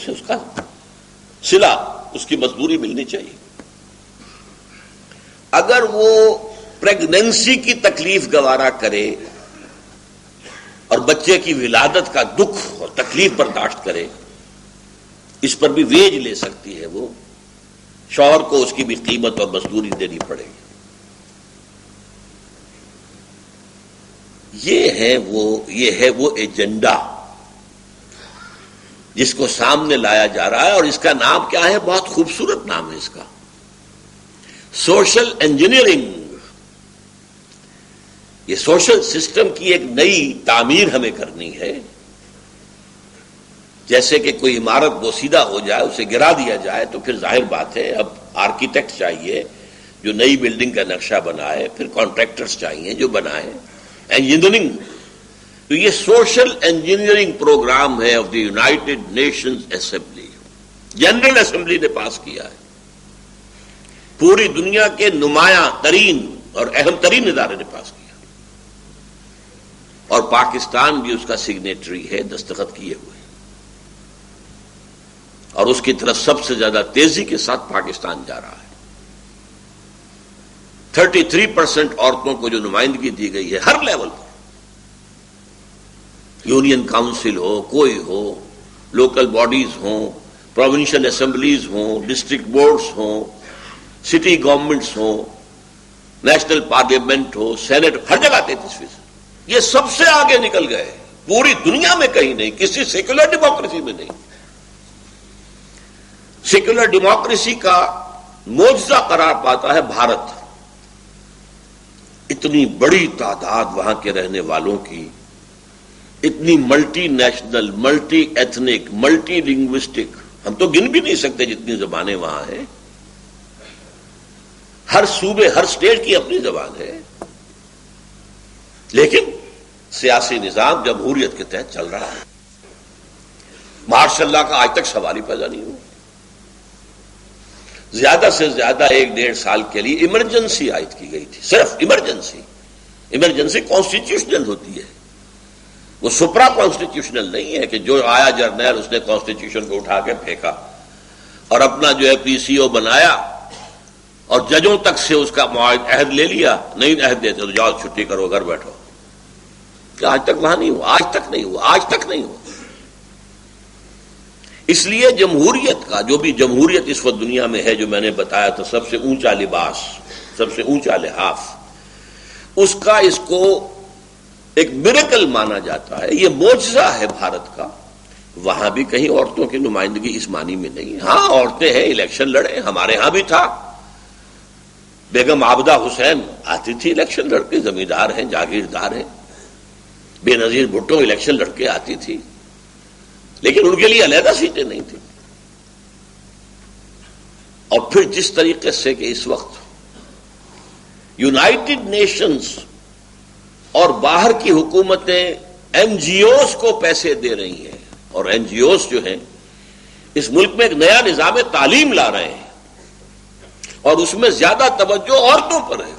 اسے اس کا صلہ، اس کی مزدوری ملنی چاہیے. اگر وہ پریگنینسی کی تکلیف گوارا کرے اور بچے کی ولادت کا دکھ اور تکلیف برداشت کرے، اس پر بھی ویج لے سکتی ہے وہ، شوہر کو اس کی بھی قیمت اور مزدوری دینی پڑے گی. یہ ہے وہ ایجنڈا جس کو سامنے لایا جا رہا ہے، اور اس کا نام کیا ہے؟ بہت خوبصورت نام ہے اس کا، سوشل انجینئرنگ. یہ سوشل سسٹم کی ایک نئی تعمیر ہمیں کرنی ہے. جیسے کہ کوئی عمارت بوسیدہ ہو جائے، اسے گرا دیا جائے تو پھر ظاہر بات ہے اب آرکیٹیکٹ چاہیے جو نئی بلڈنگ کا نقشہ بنائے، پھر کانٹریکٹرز چاہیے جو بنائے انجینئرنگ. تو یہ سوشل انجینئرنگ پروگرام ہے of the United nations assembly, general assembly نے پاس کیا ہے. پوری دنیا کے نمایاں ترین اور اہم ترین ادارے نے پاس کیا، اور پاکستان بھی اس کا سگنیٹری ہے، دستخط کیے ہوئے، اور اس کی طرف سب سے زیادہ تیزی کے ساتھ پاکستان جا رہا ہے. 33% عورتوں کو جو نمائندگی دی گئی ہے ہر لیول پر، یونین کاؤنسل ہو، کوئی ہو، لوکل باڈیز ہوں، پروونشل اسمبلیز ہوں، ڈسٹرکٹ بورڈز ہوں، سٹی گورنمنٹس ہوں، نیشنل پارلیمنٹ ہو، سینٹ، ہر جگہ 33%. یہ سب سے آگے نکل گئے، پوری دنیا میں کہیں نہیں، کسی سیکولر ڈیموکریسی میں نہیں. سیکولر ڈیموکریسی کا معجزہ قرار پاتا ہے بھارت. اتنی بڑی تعداد وہاں کے رہنے والوں کی، اتنی multi national, multi ethnic, multi linguistic, ہم تو گن بھی نہیں سکتے جتنی زبانیں وہاں ہیں. ہر صوبے، ہر اسٹیٹ کی اپنی زبان ہے، لیکن سیاسی نظام جمہوریت کے تحت چل رہا ہے. ماشاء اللہ کا آج تک سوال ہی پیدا نہیں ہوا. زیادہ سے زیادہ 1-1.5 سال کے لیے ایمرجنسی عائد کی گئی تھی، صرف ایمرجنسی. ایمرجنسی کانسٹیٹیوشنل ہوتی ہے، وہ سپرا کانسٹیٹیوشنل نہیں ہے کہ جو آیا جرنیل اس نے کانسٹیٹیوشن کو اٹھا کے پھینکا اور اپنا جو ہے پی سی او بنایا اور ججوں تک سے اس کا عہد لے لیا. نہیں عہد دیتے تو جاؤ چھٹی کرو، گھر بیٹھو. کہ آج تک وہاں نہیں ہوا، آج تک نہیں ہوا، آج تک نہیں ہوا. اس لیے جمہوریت کا، جو بھی جمہوریت اس وقت دنیا میں ہے جو میں نے بتایا تھا، سب سے اونچا لباس، سب سے اونچا لحاف، اس کا اس کو ایک میریکل مانا جاتا ہے. یہ معجزہ ہے بھارت کا. وہاں بھی کہیں عورتوں کی نمائندگی اس معنی میں نہیں. ہاں عورتیں ہیں، الیکشن لڑے، ہمارے ہاں بھی تھا. بیگم عابدہ حسین آتی تھی الیکشن لڑ کے، زمیندار ہیں، جاگیردار ہیں. بے نظیر بھٹو الیکشن لڑ کے آتی تھی، لیکن ان کے لیے علیحدہ سیٹیں نہیں تھیں. اور پھر جس طریقے سے کہ اس وقت یونائٹڈ نیشنز اور باہر کی حکومتیں این جی اوز کو پیسے دے رہی ہیں، اور این جی اوز جو ہیں اس ملک میں ایک نیا نظام تعلیم لا رہے ہیں، اور اس میں زیادہ توجہ عورتوں پر ہے،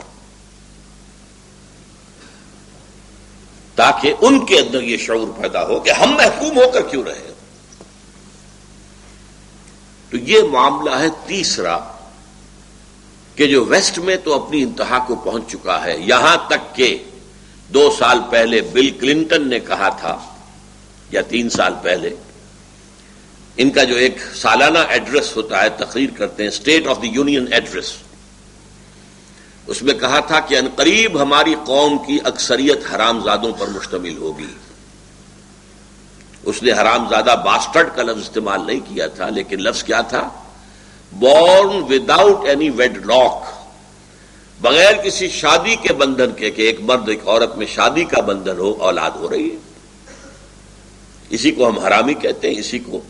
تاکہ ان کے اندر یہ شعور پیدا ہو کہ ہم محکوم ہو کر کیوں رہے. تو یہ معاملہ ہے تیسرا کہ جو ویسٹ میں تو اپنی انتہا کو پہنچ چکا ہے. یہاں تک کہ 2 سال پہلے بل کلنٹن نے کہا تھا، یا 3 سال پہلے، ان کا جو ایک سالانہ ایڈریس ہوتا ہے، تقریر کرتے ہیں، State of the Union address, اس میں کہا تھا کہ عنقریب ہماری قوم کی اکثریت حرام زادوں پر مشتمل ہوگی. اس نے حرام زادہ باسٹرڈ کا لفظ استعمال نہیں کیا تھا، لیکن لفظ کیا تھا؟ Born without any wedlock, بغیر کسی شادی کے بندھن کے، کہ ایک مرد ایک عورت میں شادی کا بندھن ہو، اولاد ہو رہی ہے. اسی کو ہم حرامی کہتے ہیں. اسی کو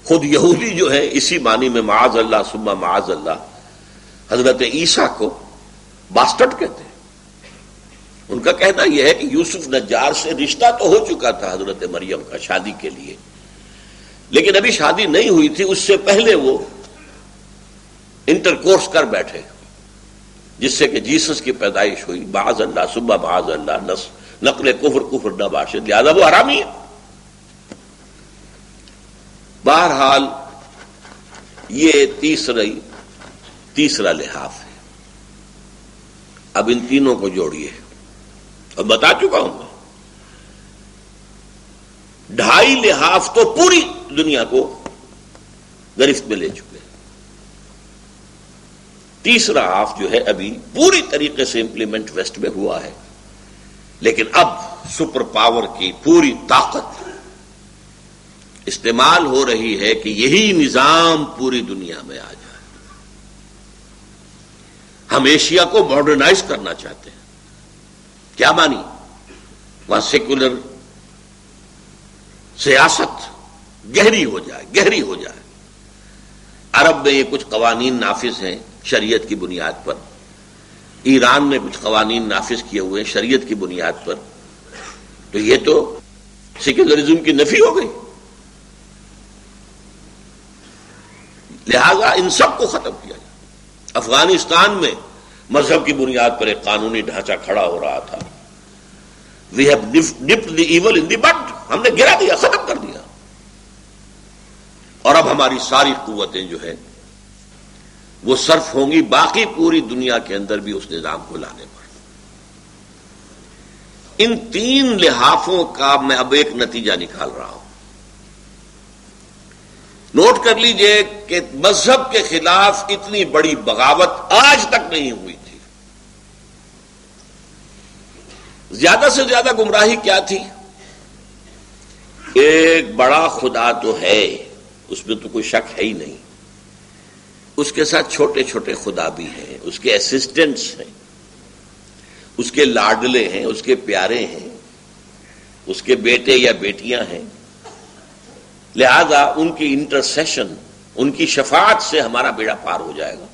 خود یہودی جو ہے اسی معنی میں معاذ اللہ ثم معاذ اللہ حضرت عیسیٰ کو باسٹرڈ کہتے ہیں. ان کا کہنا یہ ہے کہ یوسف نجار سے رشتہ تو ہو چکا تھا حضرت مریم کا شادی کے لیے، لیکن ابھی شادی نہیں ہوئی تھی، اس سے پہلے وہ انٹرکورس کر بیٹھے، جس سے کہ جیسس کی پیدائش ہوئی. معاذ اللہ ثم معاذ اللہ، نقل کفر نہ باشد، لہذا وہ حرامی ہے. بہرحال یہ تیسرا لحاظ ہے. اب ان تینوں کو جوڑیے. اب بتا چکا ہوں میں 2.5 لحاظ تو پوری دنیا کو گرفت میں لے چکے. تیسرا ہاف جو ہے ابھی پوری طریقے سے امپلیمنٹ ویسٹ میں ہوا ہے، لیکن اب سپر پاور کی پوری طاقت استعمال ہو رہی ہے کہ یہی نظام پوری دنیا میں آ جائے. ہم ایشیا کو ماڈرنائز کرنا چاہتے ہیں. کیا مانی؟ وہاں سیکولر سیاست گہری ہو جائے. عرب میں یہ کچھ قوانین نافذ ہیں شریعت کی بنیاد پر، ایران میں کچھ قوانین نافذ کیے ہوئے ہیں شریعت کی بنیاد پر. تو یہ تو سیکولرزم کی نفی ہو گئی. لہذا ان سب کو ختم کیا جائے. افغانستان میں مذہب کی بنیاد پر ایک قانونی ڈھانچہ کھڑا ہو رہا تھا. We have dipped the evil in the bud. ہم نے گرا دیا، ختم کر دیا. اور اب ہماری ساری قوتیں جو ہے وہ صرف ہوں گی باقی پوری دنیا کے اندر بھی اس نظام کو لانے پر. ان 3 لحاظوں کا میں اب ایک نتیجہ نکال رہا ہوں. نوٹ کر لیجئے کہ مذہب کے خلاف اتنی بڑی بغاوت آج تک نہیں ہوئی تھی. زیادہ سے زیادہ گمراہی کیا تھی؟ ایک بڑا خدا تو ہے، اس میں تو کوئی شک ہے ہی نہیں. اس کے ساتھ چھوٹے چھوٹے خدا بھی ہیں، اس کے اسسٹنٹس ہیں، اس کے لاڈلے ہیں، اس کے پیارے ہیں، اس کے بیٹے یا بیٹیاں ہیں. لہذا ان کی انٹرسیشن، ان کی شفاعت سے ہمارا بیڑا پار ہو جائے گا.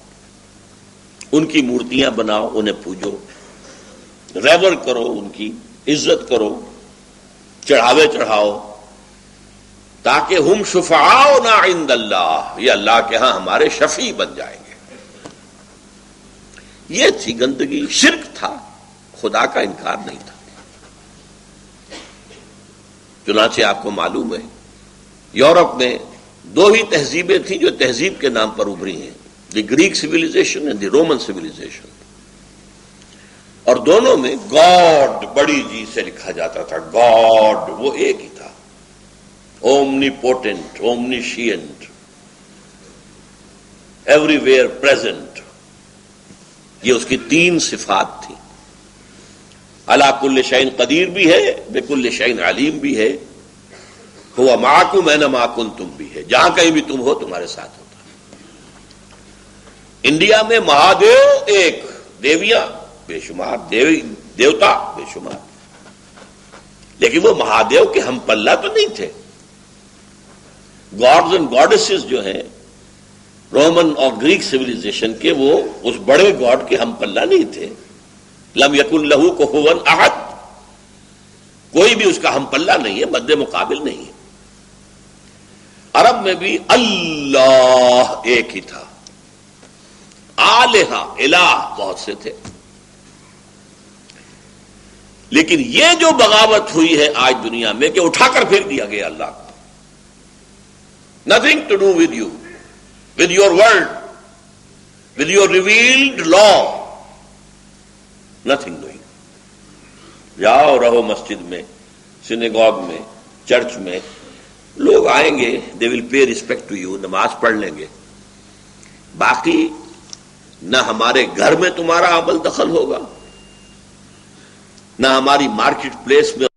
ان کی مورتیاں بناؤ، انہیں پوجو، ریور کرو، ان کی عزت کرو، چڑھاوے چڑھاؤ، تاکہ ہم شفعاؤنا عند اللہ، یہ اللہ کے ہاں ہمارے شفیع بن جائیں گے. یہ تھی گندگی. شرک تھا، خدا کا انکار نہیں تھا. چنانچہ آپ کو معلوم ہے یورپ میں 2 ہی تہذیبیں تھیں جو تہذیب کے نام پر ابھری ہیں، the Greek civilisation and the Roman civilisation. اور دونوں میں گاڈ بڑی جی سے لکھا جاتا تھا. گاڈ وہ ایک ہی تھا، omnipotent, omniscient, everywhere present. یہ اس کی 3 صفات تھی. علی کل شیء قدیر بھی ہے، بکل شیء علیم بھی ہے، ہوا معکم اینما کنتم بھی ہے، جہاں کہیں بھی تم ہو تمہارے ساتھ ہوتا. انڈیا میں مہادیو ایک، دیویاں بے شمار، دیوتا بے شمار. لیکن وہ مہادیو کے ہم پلہ تو نہیں تھے. گاڈز اینڈ گاڈسز جو ہیں رومن اور گریک سویلائزیشن کے، وہ اس بڑے گاڈ کے ہم پلہ نہیں تھے. لم یکن لہ کفوا احد، کوئی بھی اس کا ہم پلہ نہیں ہے، مد مقابل نہیں ہے. عرب میں بھی اللہ ایک ہی تھا. آلہہ، الہ بہت سے تھے. لیکن یہ جو بغاوت ہوئی ہے آج دنیا میں کہ اٹھا کر پھینک دیا گیا اللہ کو. Nothing to do with you, with your word, with your revealed law. Nothing doing. جاؤ رہو مسجد میں، سینیگوگ میں، چرچ میں. لوگ آئیں گے، they will pay respect to you، نماز پڑھ لیں گے. باقی نہ ہمارے گھر میں تمہارا عمل دخل ہوگا، نہ ہماری مارکیٹ پلیس میں